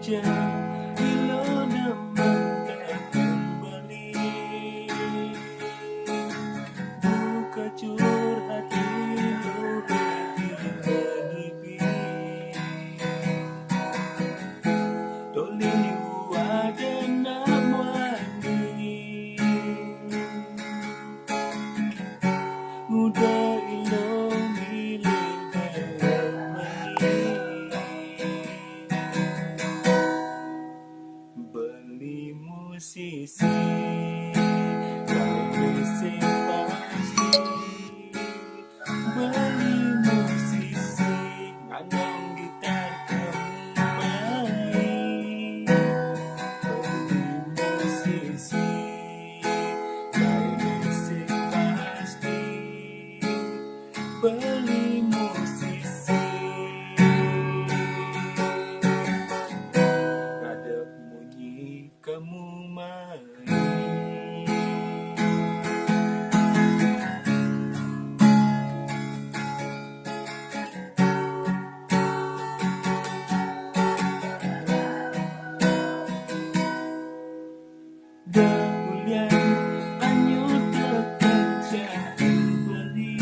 Ilo naman kembali, buka curhat ilo bergibir, tolong ada namanya, mudah ilo milih beli musisi dari pasti, beli musisi anong gitar kemain, beli musisi dari pasti, beli musisi ngadep munyi kamu main. Dahulian anyo tekan jauh beli,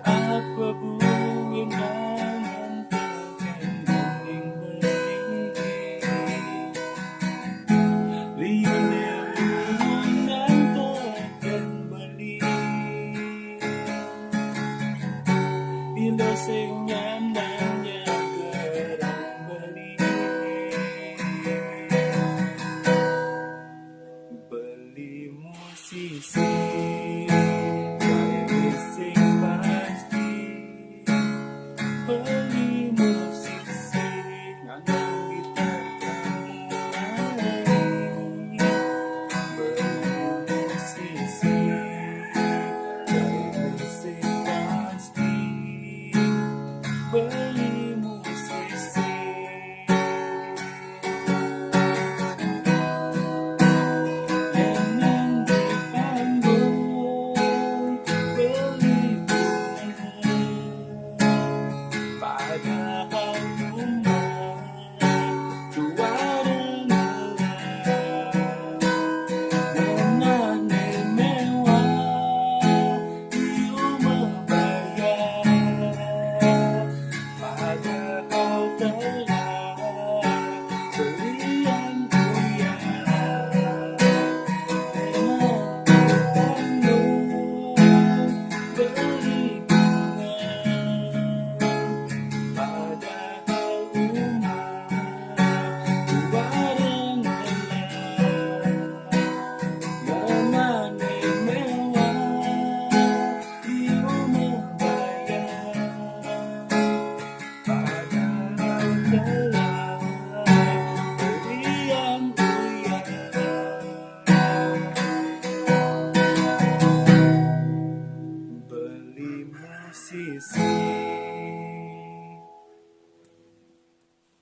apa buin bangan tekan dinding beli, Lionel menang tekan beli, bila sing nyandangnya gerang beli, beli musisi dari sing pasti, beli musisi nganong gitar kemain, beli musisi dari sing pasti, beli musisi yang di panggung, beli bunga pada